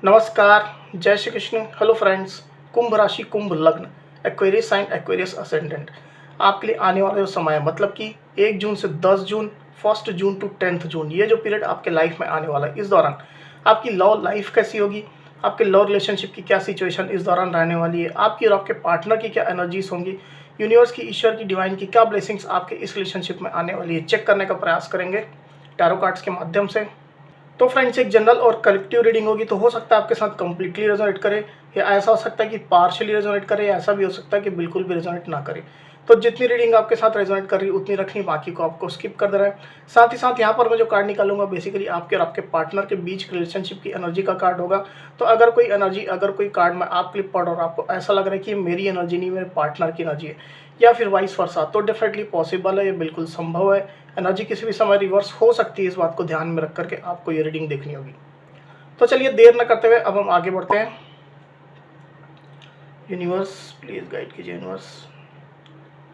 नमस्कार, जय Shri Krishna. Hello friends, कुंभ राशि, कुंभ लग्न, एक्वेरियस साइन, एक्वेरियस असेंडेंट आपके लिए आने वाला जो समय है, मतलब कि 1 जून से 10 जून, 1 जून टू 10 जून, ये जो पीरियड आपके लाइफ में आने वाला है, इस दौरान आपकी लव लाइफ कैसी होगी, आपके लव रिलेशनशिप की क्या सिचुएशन इस दौरान रहने वाली है, आपकी और आपके पार्टनर की क्या एनर्जीज होंगी, यूनिवर्स की, ईश्वर की, डिवाइन की क्या ब्लेसिंग्स आपके इस रिलेशनशिप में आने वाली है, चेक करने का प्रयास करेंगे टैरो कार्ड्स के माध्यम से। तो फ्रेंड्स, एक जनरल और कलेक्टिव रीडिंग होगी, तो हो सकता है आपके साथ कंप्लीटली रेजोनेट करे, या ऐसा हो सकता है कि पार्शियली रेजोनेट करे, या ऐसा भी हो सकता है कि बिल्कुल भी रेजोनेट ना करे। तो जितनी रीडिंग आपके साथ रेजोनेट कर रही है उतनी रखनी, बाकी को आपको स्किप कर देना है। साथ ही साथ यहाँ पर मैं जो कार्ड निकालूंगा बेसिकली आपके और आपके पार्टनर के बीच रिलेशनशिप की एनर्जी का कार्ड होगा। तो अगर कोई एनर्जी, अगर कोई कार्ड मैं आप क्लिप पढ़ और आपको ऐसा लग रहा है कि मेरी एनर्जी नहीं, मेरे पार्टनर की एनर्जी है, या फिर वाइस वर्सा, तो डेफिनेटली पॉसिबल है, ये बिल्कुल संभव है। एनर्जी किसी भी समय रिवर्स हो सकती है, इस बात को ध्यान में रख करके आपको ये रीडिंग देखनी होगी। तो चलिए देर न करते हुए अब हम आगे बढ़ते हैं। यूनिवर्स प्लीज गाइड कीजिए, यूनिवर्स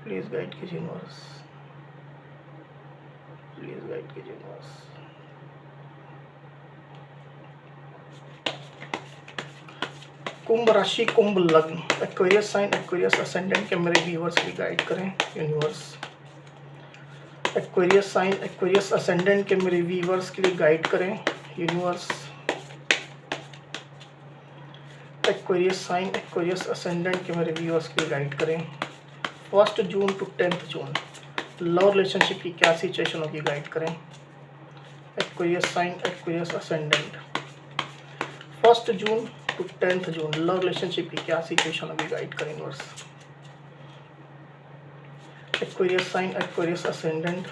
प्लीज गाइड कीजिए, यूनिवर्स प्लीज गाइड कीजिए, यूनिवर्स। कुंभ राशि, कुंभ लग्न, एक्वेरियस साइन, एक्वेरियस असेंडेंट के मेरे व्यूअर्स की गाइड करें universe. Aquarius sign, Aquarius ascendant के मेरे व्यूअर्स के लिए गाइड करें universe. Aquarius sign, Aquarius ascendant के मेरे व्यूअर्स के लिए गाइड करें 1 June to 10 June, love relationship की क्या सिचुएशन होगी, गाइड करें। Aquarius sign, Aquarius ascendant 1 June to 10 June, love relationship की क्या सिचुएशन होगी, गाइड करें universe. Aquarius sign, Aquarius ascendant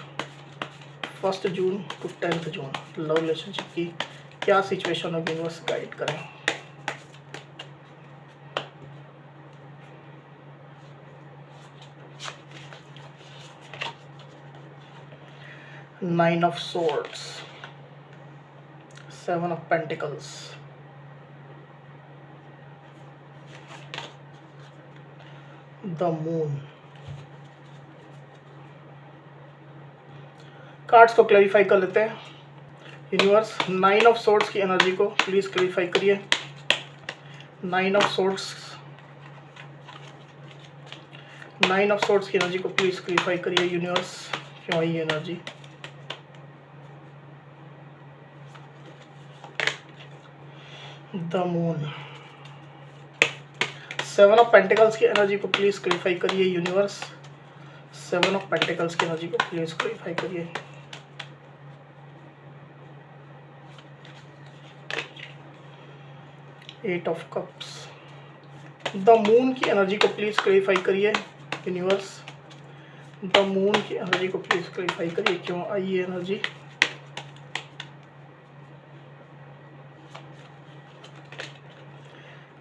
1 June to 10 June, love relationship की क्या सिचुएशन होगी, यूनिवर्स गाइड करें। Nine of Swords, 7 of Pentacles, the Moon। Cards को clarify कर लेते हैं। यूनिवर्स, 9 ऑफ सोर्ड्स की एनर्जी को प्लीज क्लैरिफाई करिए। 9 ऑफ सोर्ड्स, 9 ऑफ सोर्ड्स की एनर्जी को प्लीज क्लैरिफाई करिए यूनिवर्स, क्यों आई energy. The moon, 7 of pentacles की एनर्जी को प्लीज क्लैरिफाई करिए यूनिवर्स। 7 ऑफ पेंटिकल्स की एनर्जी को प्लीज क्लैरिफाई करिए। Eight of cups, the moon की एनर्जी को प्लीज क्लैरिफाई करिए यूनिवर्स। द मून की एनर्जी को प्लीज क्लैरिफाई करिए, क्यों आई ये एनर्जी।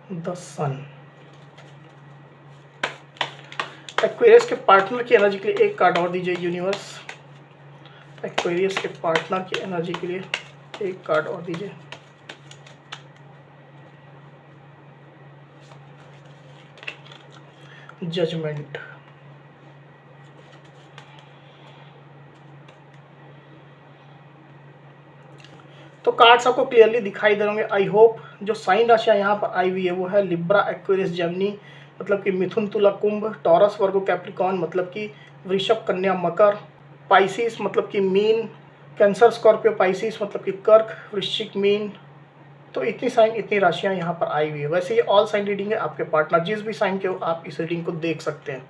द सन, एक्वेरियस के पार्टनर की एनर्जी के लिए एक कार्ड और दीजिए यूनिवर्स। एक्वेरियस के पार्टनर की एनर्जी के लिए एक कार्ड और दीजिए। जजमेंट, तो कार्ड्स आपको क्लियरली दिखाई दे रहे होंगे आई होप। जो साइन राशियां यहाँ पर आई हुई है वो है लिब्रा, एक्वेरियस, जेमिनी मतलब कि मिथुन, तुला, कुंभ, टॉरस, वर्गो, कैप्रिकॉर्न मतलब कि वृषभ, कन्या, मकर, पाइसिस मतलब कि मीन, कैंसर, स्कॉर्पियो, पाइसिस मतलब कि कर्क, वृश्चिक, मीन। तो इतनी साइन, इतनी राशियां यहाँ पर आई हुई है। वैसे ये ऑल साइन रीडिंग है, आपके पार्टनर जिस भी साइन के हो आप इस रीडिंग को देख सकते हैं।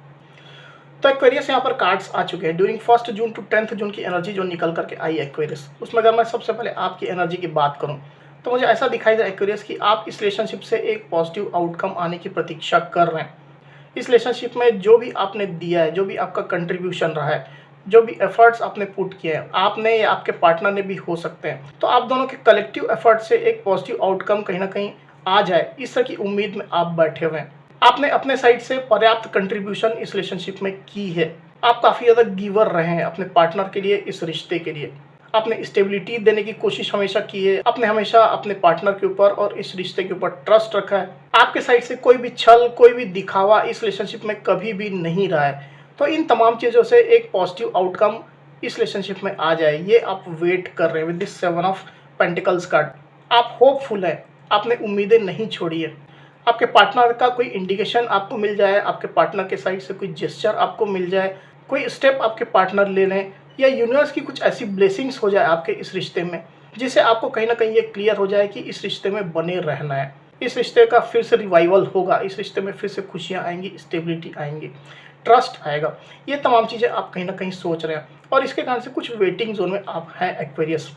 तो एक्वेरियस यहाँ पर कार्ड्स आ चुके हैं। ड्यूरिंग 1 जून टू 10 जून की एनर्जी जो निकल करके आई एक्वेरियस, उसमें अगर मैं सबसे पहले आपकी एनर्जी की बात करूँ तो मुझे ऐसा दिखाई दे एक्वेरियस कि आप इस रिलेशनशिप से एक पॉजिटिव आउटकम आने की प्रतीक्षा कर रहे हैं। इस रिलेशनशिप में जो भी आपने दिया है, जो भी आपका कंट्रीब्यूशन रहा है, जो भी एफर्ट्स आपने पुट किए हैं, आपने या आपके पार्टनर ने भी हो सकते हैं, तो आप दोनों के कलेक्टिव एफर्ट से एक पॉजिटिव आउटकम कहीं ना कहीं आ जाए, इस तरह की उम्मीद में आप बैठे हुए हैं। आपने अपने साइड से पर्याप्त कंट्रीब्यूशन इस रिलेशनशिप में की है। आप काफ़ी ज़्यादा गिवर रहे हैं अपने पार्टनर के लिए, इस रिश्ते के लिए। आपने स्टेबिलिटी देने की कोशिश हमेशा की है। आपने हमेशा अपने पार्टनर के ऊपर और इस रिश्ते के ऊपर ट्रस्ट रखा है। आपके साइड से कोई भी छल, कोई भी दिखावा इस रिलेशनशिप में कभी भी नहीं रहा है। तो इन तमाम चीज़ों से एक पॉजिटिव आउटकम इस रिलेशनशिप में आ जाए, ये आप वेट कर रहे हैं with this 7 of pentacles card. आप होपफुल हैं, आपने उम्मीदें नहीं छोड़ी है। आपके पार्टनर का कोई इंडिकेशन आपको मिल जाए, आपके पार्टनर के साइड से कोई जेस्चर आपको मिल जाए, कोई स्टेप आपके पार्टनर ले लें, या यूनिवर्स की कुछ ऐसी ब्लेसिंग्स हो जाए आपके इस रिश्ते में, जिससे आपको कहीं न कहीं ये क्लियर हो जाए कि इस रिश्ते में बने रहना है। इस रिश्ते का फिर से रिवाइवल होगा, इस रिश्ते में फिर से खुशियाँ आएँगी, स्टेबिलिटी आएँगी, ट्रस्ट आएगा। ये तमाम चीज़ें आप कहीं न कहीं सोच रहे हैं और इसके कारण से कुछ वेटिंग ज़ोन में आप हैं एक्वेरियस।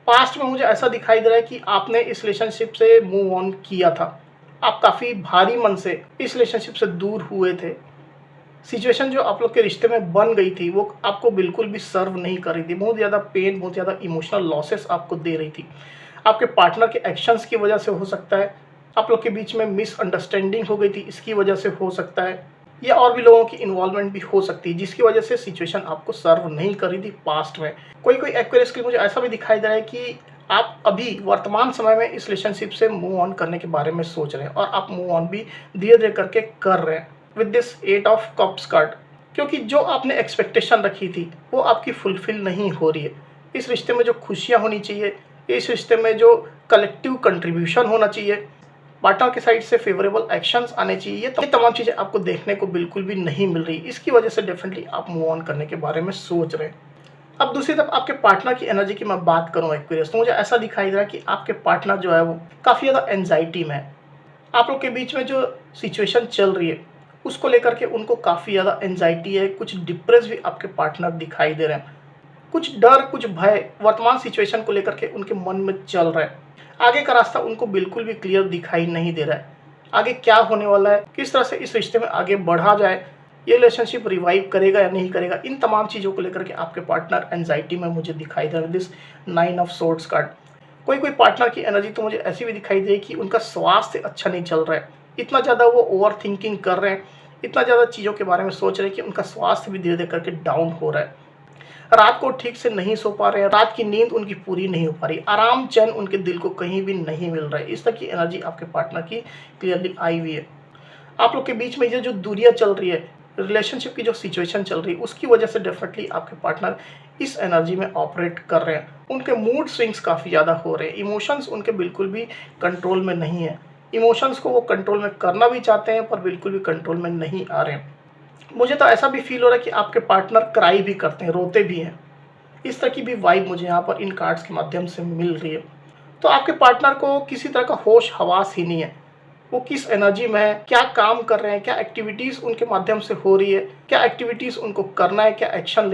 पास्ट में मुझे ऐसा दिखाई दे रहा है कि आपने इस रिलेशनशिप से मूव ऑन किया था। आप काफ़ी भारी मन से इस रिलेशनशिप से दूर हुए थे। सिचुएशन जो आप लोग के रिश्ते में बन गई थी, वो आपको बिल्कुल भी सर्व नहीं कर रही थी। बहुत ज़्यादा पेन, बहुत ज़्यादा इमोशनल लॉसेस आपको दे रही थी। आपके पार्टनर के एक्शंस की वजह से हो सकता है, आप लोग के बीच में मिसअंडरस्टैंडिंग हो गई थी, इसकी वजह से हो सकता है, या और भी लोगों की इन्वॉल्वमेंट भी हो सकती है, जिसकी वजह से सिचुएशन आपको सर्व नहीं कर रही थी पास्ट में। कोई एक्वेरियस के लिए मुझे ऐसा भी दिखाई दे रहा है कि आप अभी वर्तमान समय में इस रिलेशनशिप से मूव ऑन करने के बारे में सोच रहे हैं और आप मूव ऑन भी धीरे-धीरे करके कर रहे हैं with this 8 of cups card. क्योंकि जो आपने एक्सपेक्टेशन रखी थी, वो आपकी फुलफिल नहीं हो रही है। इस रिश्ते में जो खुशियाँ होनी चाहिए, इस रिश्ते में जो कलेक्टिव कंट्रीब्यूशन होना चाहिए, पार्टनर के साइड से फेवरेबल एक्शंस आने चाहिए, ये तमाम चीज़ें आपको देखने को बिल्कुल भी नहीं मिल रही। इसकी वजह से डेफिनेटली आप मूव ऑन करने के बारे में सोच रहे हैं। अब दूसरी तरफ आपके पार्टनर की एनर्जी की मैं बात करूँ एक्वेरियस, तो मुझे ऐसा दिखाई दे रहा है कि आपके पार्टनर जो है वो काफ़ी ज़्यादा एंग्जायटी में है। आप लोग के बीच में जो सिचुएशन चल रही है, उसको लेकर के उनको काफ़ी ज़्यादा एंग्जायटी है, कुछ डिप्रेस भी आपके पार्टनर दिखाई दे रहे हैं। कुछ डर, कुछ भय वर्तमान सिचुएशन को लेकर के उनके मन में चल रहा है। आगे का रास्ता उनको बिल्कुल भी क्लियर दिखाई नहीं दे रहा है। आगे क्या होने वाला है, किस तरह से इस रिश्ते में आगे बढ़ा जाए, ये रिलेशनशिप रिवाइव करेगा या नहीं करेगा, इन तमाम चीज़ों को लेकर के आपके पार्टनर एंग्जायटी में मुझे दिखाई दे रहा है दिस 9 ऑफ सोर्ड्स कार्ड। कोई पार्टनर की एनर्जी तो मुझे ऐसी भी दिखाई दे रही है कि उनका स्वास्थ्य अच्छा नहीं चल रहा है। इतना ज़्यादा वो ओवर थिंकिंग कर रहे हैं, इतना ज़्यादा चीज़ों के बारे में सोच रहे हैं कि उनका स्वास्थ्य भी धीरे-धीरे करके डाउन हो रहा है। रात को ठीक से नहीं सो पा रहे हैं, रात की नींद उनकी पूरी नहीं हो पा रही, आराम चैन उनके दिल को कहीं भी नहीं मिल रहा है। इस तरह की एनर्जी आपके पार्टनर की क्लियरली आई हुई है। आप लोग के बीच में ये जो दूरियाँ चल रही है, रिलेशनशिप की जो सिचुएशन चल रही है, उसकी वजह से डेफिनेटली आपके पार्टनर इस एनर्जी में ऑपरेट कर रहे हैं। उनके मूड स्विंग्स काफ़ी ज़्यादा हो रहे हैं, इमोशंस उनके बिल्कुल भी कंट्रोल में नहीं है। इमोशंस को वो कंट्रोल में करना भी चाहते हैं, पर बिल्कुल भी कंट्रोल में नहीं आ रहे हैं। मुझे तो ऐसा भी फील हो रहा है कि आपके पार्टनर क्राई भी करते हैं, रोते भी हैं। इस तरह की भी वाइब मुझे यहाँ पर इन कार्ड्स के माध्यम से मिल रही है। तो आपके पार्टनर को किसी तरह का होश हवास ही नहीं है। वो किस एनर्जी में है, क्या काम कर रहे हैं, क्या एक्टिविटीज़ उनके माध्यम से हो रही है, क्या एक्टिविटीज़ उनको करना है, क्या एक्शन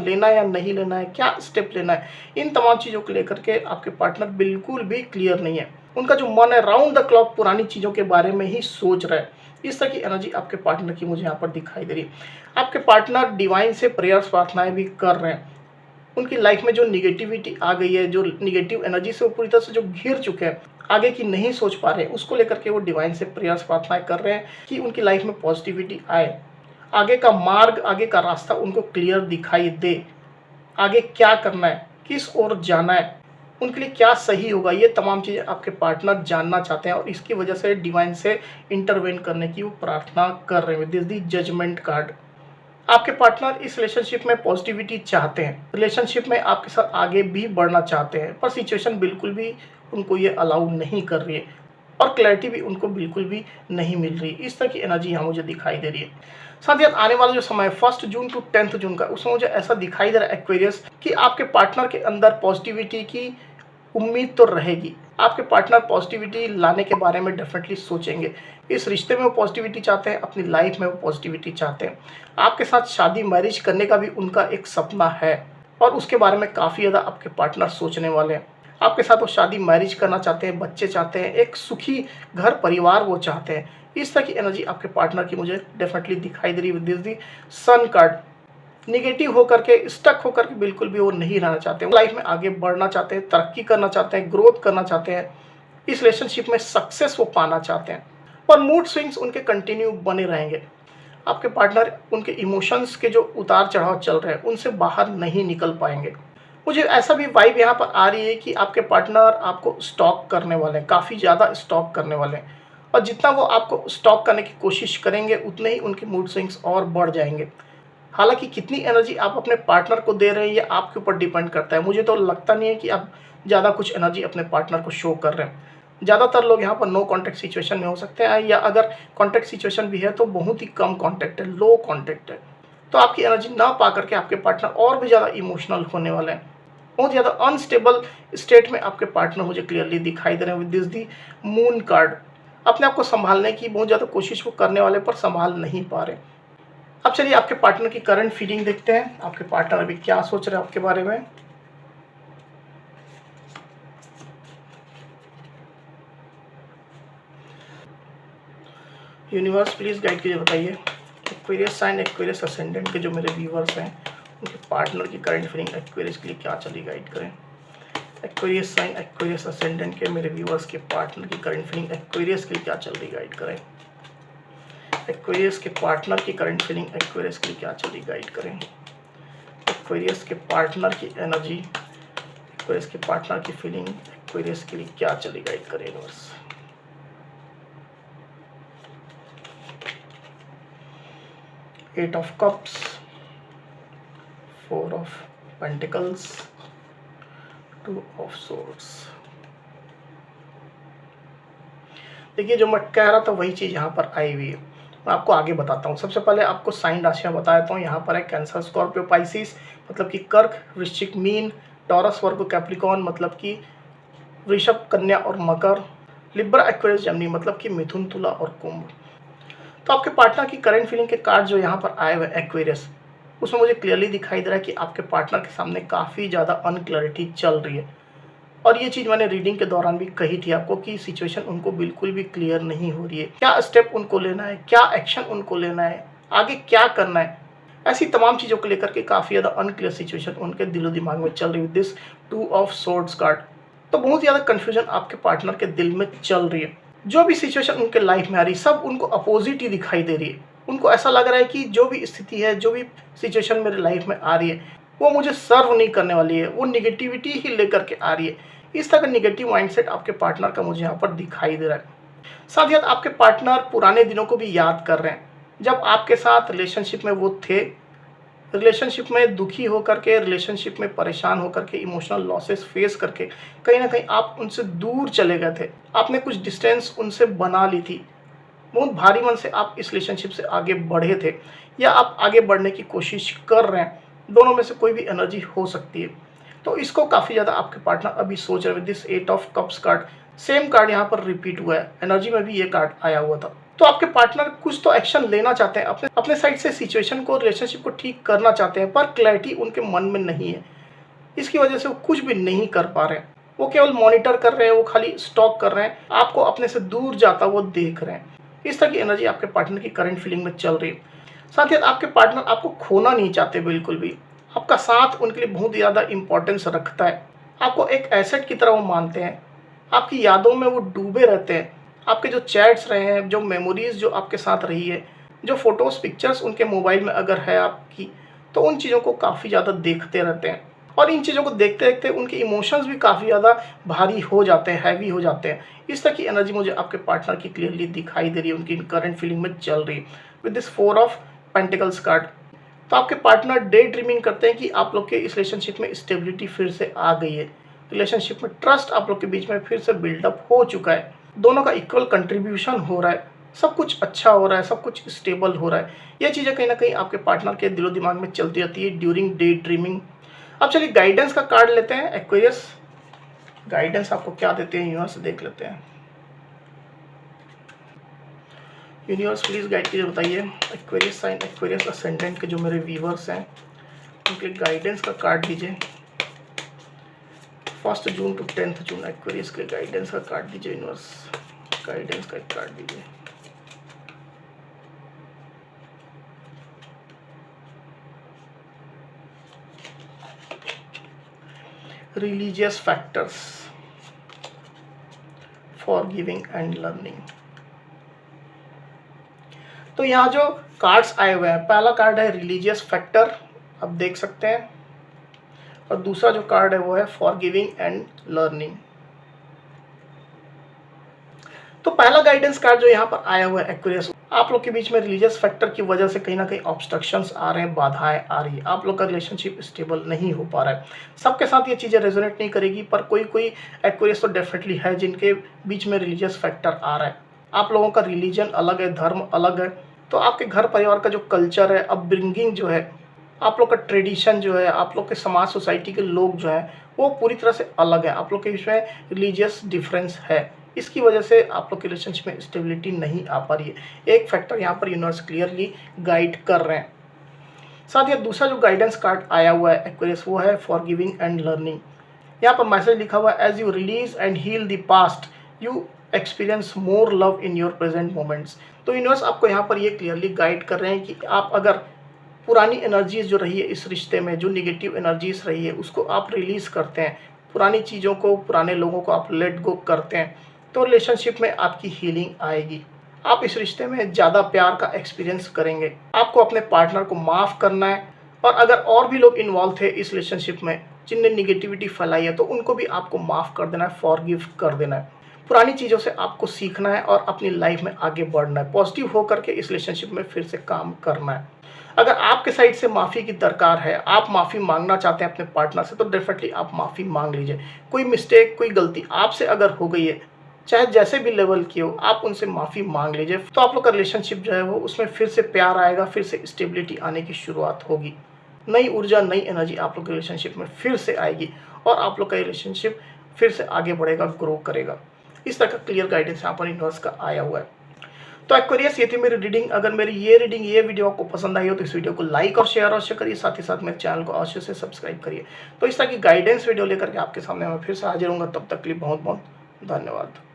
लेना है या नहीं लेना है, क्या स्टेप लेना है, इन तमाम चीज़ों को लेकर के आपके पार्टनर बिल्कुल भी क्लियर नहीं है। उनका जो मन है राउंड द क्लॉक पुरानी चीज़ों के बारे में ही सोच रहा है। इस तरह की एनर्जी आपके पार्टनर की मुझे यहाँ पर दिखाई दे रही है। आपके पार्टनर डिवाइन से प्रेयर्स प्रार्थनाएं भी कर रहे हैं। उनकी लाइफ में जो निगेटिविटी आ गई है, जो निगेटिव एनर्जी से वो पूरी तरह से जो घिर चुके हैं, आगे की नहीं सोच पा रहे, उसको लेकर के वो डिवाइन से प्रेयर्स प्रार्थनाएं कर रहे हैं कि उनकी लाइफ में पॉजिटिविटी आए, आगे का मार्ग, आगे का रास्ता उनको क्लियर दिखाई दे, आगे क्या करना है, किस ओर जाना है, उनके लिए क्या सही होगा, ये तमाम चीज़ें आपके पार्टनर जानना चाहते हैं और इसकी वजह से डिवाइन से इंटरवेन करने की वो प्रार्थना कर रहे हैं। This the judgement card. आपके पार्टनर इस रिलेशनशिप में पॉजिटिविटी चाहते हैं, रिलेशनशिप में आपके साथ आगे भी बढ़ना चाहते हैं, पर सिचुएशन बिल्कुल भी उनको ये अलाउ नहीं कर रही है और क्लैरिटी भी उनको बिल्कुल भी नहीं मिल रही। इस तरह की एनर्जी यहाँ मुझे दिखाई दे रही है। साथ ही साथ आने वाला जो समय 1 जून टू 10 जून का, उसमें मुझे ऐसा दिखाई दे रहा है एक्वेरियस कि आपके पार्टनर के अंदर पॉजिटिविटी की उम्मीद तो रहेगी। आपके पार्टनर पॉजिटिविटी लाने के बारे में डेफिनेटली सोचेंगे। इस रिश्ते में वो पॉजिटिविटी चाहते हैं, अपनी लाइफ में वो पॉजिटिविटी चाहते हैं। आपके साथ शादी मैरिज करने का भी उनका एक सपना है और उसके बारे में काफ़ी ज़्यादा आपके पार्टनर सोचने वाले हैं। आपके साथ वो शादी मैरिज करना चाहते हैं, बच्चे चाहते हैं, एक सुखी घर परिवार वो चाहते हैं। इस तरह की एनर्जी आपके पार्टनर की मुझे डेफिनेटली दिखाई दे रही है। This the sun card. Negative होकर के, स्टक होकर के बिल्कुल भी वो नहीं रहना चाहते। वो लाइफ में आगे बढ़ना चाहते हैं, तरक्की करना चाहते हैं, ग्रोथ करना चाहते हैं, इस रिलेशनशिप में सक्सेस वो पाना चाहते हैं। पर मूड स्विंग्स उनके कंटिन्यू बने रहेंगे। आपके पार्टनर उनके इमोशंस के जो उतार चढ़ाव चल रहे हैं, उनसे बाहर नहीं निकल पाएंगे। मुझे ऐसा भी वाइब यहाँ पर आ रही है कि आपके पार्टनर आपको स्टॉक करने वाले हैं, काफ़ी ज़्यादा स्टॉक करने वाले हैं और जितना वो आपको स्टॉक करने की कोशिश करेंगे, उतने ही उनके मूड स्विंग्स और बढ़ जाएंगे। हालाँकि कितनी एनर्जी आप अपने पार्टनर को दे रहे हैं, ये आपके ऊपर डिपेंड करता है। मुझे तो लगता नहीं है कि आप ज़्यादा कुछ एनर्जी अपने पार्टनर को शो कर रहे हैं। ज़्यादातर लोग यहाँ पर नो कॉन्टैक्ट सिचुएशन में हो सकते हैं, या अगर कॉन्टैक्ट सिचुएशन भी है तो बहुत ही कम कॉन्टैक्ट है, लो कॉन्टैक्ट है। तो आपकी एनर्जी ना पा करके आपके पार्टनर और भी ज़्यादा इमोशनल होने वाले हैं। बहुत ज़्यादा अनस्टेबल स्टेट में आपके पार्टनर मुझे क्लियरली दिखाई दे रहे हैं with this the moon card. अपने आप को संभालने की बहुत ज़्यादा कोशिश वो करने वाले, पर संभाल नहीं पा रहे। अब चलिए आपके पार्टनर की करंट फीलिंग देखते हैं। आपके पार्टनर अभी क्या सोच रहे हैं आपके बारे में। यूनिवर्स प्लीज़ गाइड कीजिए, बताइए एक्वेरियस साइन, एक्वेरियस असेंडेंट के जो मेरे व्यूवर्स हैं उनके पार्टनर की करंट फीलिंग एक्वेरियस के लिए क्या चली, गाइड करें। एक्वेरियस साइन, एक्वेरियस असेंडेंट के मेरे व्यूवर्स के पार्टनर की करंट फीलिंग एक्वेरियस के लिए क्या चल रही, गाइड करें। एक्वेरियस के पार्टनर की करंट फीलिंग एक्वेरियस के लिए क्या चल रही, गाइड करें। एक्वेरियस के पार्टनर की एनर्जी, एक्वेरियस के पार्टनर की फीलिंग एक्वेरियस के लिए क्या चली, गाइड करें universe. Eight of cups, four of pentacles, two of swords. देखिए जो मैं कह रहा था वही चीज़ यहाँ पर आई हुई है। मैं आपको आगे बताता हूँ। सबसे पहले आपको साइन राशियाँ बता देता हूँ। यहाँ पर है कैंसर, स्कॉर्पियो, पाइसिस मतलब कि कर्क, वृश्चिक, मीन, टॉरस, वर्गो, कैप्रिकॉर्न मतलब कि वृषभ, कन्या और मकर, लिब्रा, एक्वेरियस, जेमिनी मतलब कि मिथुन, तुला और कुंभ। तो आपके पार्टनर की करंट फीलिंग के कार्ड जो यहाँ पर आए हुए एक्वेरियस, उसमें मुझे क्लियरली दिखाई दे रहा है कि आपके पार्टनर के सामने काफ़ी ज़्यादा अनक्लैरिटी चल रही है। और ये चीज़ मैंने रीडिंग के दौरान भी कही थी आपको कि सिचुएशन उनको बिल्कुल भी क्लियर नहीं हो रही है। क्या स्टेप उनको लेना है, क्या एक्शन उनको लेना है, आगे क्या करना है, ऐसी तमाम चीज़ों को लेकर के काफ़ी ज़्यादा अनक्लियर सिचुएशन उनके दिलो दिमाग में चल रही है। This to of swords card, तो बहुत ज़्यादा कन्फ्यूजन आपके पार्टनर के दिल में चल रही है। जो भी सिचुएशन उनके लाइफ में आ रही है सब उनको अपोजिट ही दिखाई दे रही है। उनको ऐसा लग रहा है कि जो भी स्थिति है, जो भी सिचुएशन मेरे लाइफ में आ रही है वो मुझे सर्व नहीं करने वाली है, वो निगेटिविटी ही लेकर के आ रही है। इस तरह का निगेटिव माइंडसेट आपके पार्टनर का मुझे यहाँ पर दिखाई दे रहा है। साथ ही साथ आपके पार्टनर पुराने दिनों को भी याद कर रहे हैं, जब आपके साथ रिलेशनशिप में वो थे, रिलेशनशिप में दुखी होकर के, रिलेशनशिप में परेशान होकर के, इमोशनल लॉसेस फेस करके कहीं ना कहीं आप उनसे दूर चले गए थे। आपने कुछ डिस्टेंस उनसे बना ली थी। बहुत भारी मन से आप इस रिलेशनशिप से आगे बढ़े थे, या आप आगे बढ़ने की कोशिश कर रहे हैं। दोनों में से कोई भी एनर्जी हो सकती है। तो इसको काफ़ी ज़्यादा आपके पार्टनर अभी सोच रहे हैं। This eight of cups card, same card यहाँ पर रिपीट हुआ है, एनर्जी में भी ये कार्ड आया हुआ था। तो आपके पार्टनर कुछ तो एक्शन लेना चाहते हैं, अपने अपने साइड से सिचुएशन को, रिलेशनशिप को ठीक करना चाहते हैं, पर क्लैरिटी उनके मन में नहीं है। इसकी वजह से वो कुछ भी नहीं कर पा रहे हैं। वो केवल मॉनिटर कर रहे हैं, वो खाली स्टॉक कर रहे हैं, आपको अपने से दूर जाता वो देख रहे हैं। इस तरह की एनर्जी आपके पार्टनर की करंट फीलिंग में चल रही है। साथ ही आपके पार्टनर आपको खोना नहीं चाहते बिल्कुल भी। आपका साथ उनके लिए बहुत ज़्यादा इंपॉर्टेंस रखता है। आपको एक एसेट की तरह वो मानते हैं। आपकी यादों में वो डूबे रहते हैं। आपके जो चैट्स रहे हैं, जो मेमोरीज़ जो आपके साथ रही है, जो फ़ोटोज़, पिक्चर्स उनके मोबाइल में अगर है आपकी, तो उन चीज़ों को काफ़ी ज़्यादा देखते रहते हैं। और इन चीज़ों को देखते देखते उनके इमोशंस भी काफ़ी ज़्यादा भारी हो जाते हैं, हैवी हो जाते हैं। इस तरह की एनर्जी मुझे आपके पार्टनर की क्लियरली दिखाई दे रही है, उनकी करंट फीलिंग में चल रही है with this four of pentacles card. तो आपके पार्टनर डे ड्रीमिंग करते हैं कि आप लोग के इस रिलेशनशिप में स्टेबिलिटी फिर से आ गई है, रिलेशनशिप में ट्रस्ट आप लोग के बीच में फिर से बिल्डअप हो चुका है, दोनों का इक्वल कंट्रीब्यूशन हो रहा है, सब कुछ अच्छा हो रहा है, सब कुछ स्टेबल हो रहा है। ये चीज़ें कहीं ना कहीं आपके पार्टनर के दिलो दिमाग में चलती रहती है ड्यूरिंग डे ड्रीमिंग। अब चलिए गाइडेंस का कार्ड लेते हैं। एक्वेरियस गाइडेंस आपको क्या देते हैं यूनिवर्स, देख लेते हैं। यूनिवर्स प्लीज़ गाइड कीजिए, बताइए एक्वेरियस साइन, एक्वेरियस असेंडेंट के जो मेरे व्यूवर्स हैं उनके गाइडेंस का कार्ड दीजिए। 1 जून टू 10 जून एक्वेरियस के गाइडेंस का कार्ड दीजिए यूनिवर्स, गाइडेंस का एक कार्ड दीजिए। Religious factors, forgiving and learning. तो यहाँ जो कार्ड्स आए हुए हैं, पहला कार्ड है रिलीजियस फैक्टर, आप देख सकते हैं, और दूसरा जो कार्ड है वो है फॉरगिविंग एंड लर्निंग। तो पहला गाइडेंस कार्ड जो यहाँ पर आया हुआ है एक्वेरियस, आप लोग के बीच में रिलीजियस फैक्टर की वजह से कहीं न कहीं ऑब्स्ट्रक्शंस आ रहे हैं, बाधाएँ आ रही हैं। आप लोग का रिलेशनशिप स्टेबल नहीं हो पा रहा है। सबके साथ ये चीज़ें रेज़ोनेट नहीं करेगी, पर कोई-कोई एक्वेरियस तो डेफ़िनेटली है जिनके बीच में रिलीजियस फैक्टर आ रहा है। आप लोगों का रिलीजन अलग है, धर्म अलग है, तो आपके घर परिवार का जो कल्चर है, अपब्रिंगिंग जो है, आप लोग का ट्रेडिशन जो है, आप लोग के समाज सोसाइटी के लोग जो हैं, वो पूरी तरह से अलग है। आप लोग के बीच में रिलीजियस डिफरेंस है। इसकी वजह से आप लोग के रिलेशनशिप में स्टेबिलिटी नहीं आ पा रही है। एक फैक्टर यहाँ पर यूनिवर्स क्लियरली गाइड कर रहे हैं। साथ ही दूसरा जो गाइडेंस कार्ड आया हुआ है एक्वेरियस, वो है फॉरगिविंग एंड लर्निंग। यहाँ पर मैसेज लिखा हुआ है, as you release and heal the past you experience more love in your present moments. तो यूनिवर्स आपको यहाँ पर ये क्लियरली गाइड कर रहे हैं कि आप अगर पुरानी एनर्जीज जो रही है इस रिश्ते में, जो निगेटिव एनर्जीज रही है, उसको आप रिलीज करते हैं, पुरानी चीज़ों को, पुराने लोगों को आप लेट गो करते हैं, तो रिलेशनशिप में आपकी हीलिंग आएगी। आप इस रिश्ते में ज़्यादा प्यार का एक्सपीरियंस करेंगे। आपको अपने पार्टनर को माफ़ करना है, और अगर और भी लोग इन्वॉल्व थे इस रिलेशनशिप में जिनने निगेटिविटी फैलाई है, तो उनको भी आपको माफ़ कर देना है, फॉरगिव कर देना है। पुरानी चीज़ों से आपको सीखना है और अपनी लाइफ में आगे बढ़ना है। पॉजिटिव होकर के इस रिलेशनशिप में फिर से काम करना है। अगर आपके साइड से माफ़ी की दरकार है, आप माफ़ी मांगना चाहते हैं अपने पार्टनर से, तो डेफिनेटली आप माफ़ी मांग लीजिए। कोई मिस्टेक, कोई गलती आपसे अगर हो गई है, चाहे जैसे भी लेवल की हो, आप उनसे माफ़ी मांग लीजिए। तो आप लोग का रिलेशनशिप जो है वो, उसमें फिर से प्यार आएगा, फिर से स्टेबिलिटी आने की शुरुआत होगी। नई ऊर्जा, नई एनर्जी आप लोग के रिलेशनशिप में फिर से आएगी, और आप लोग का रिलेशनशिप फिर से आगे बढ़ेगा, ग्रो करेगा। इस तरह का क्लियर गाइडेंस यहाँ पर यूनिवर्स का आया हुआ है। तो एक्वेरियस, ये थी मेरी रीडिंग। अगर मेरी ये वीडियो आपको पसंद आई हो तो इस वीडियो को लाइक और शेयर अवश्य करिए। साथ ही साथ मेरे चैनल को अवश्य से सब्सक्राइब करिए। तो इस तरह की गाइडेंस वीडियो लेकर के आपके सामने मैं फिर से हाजिर हूँगा। तब तक के लिए बहुत बहुत धन्यवाद।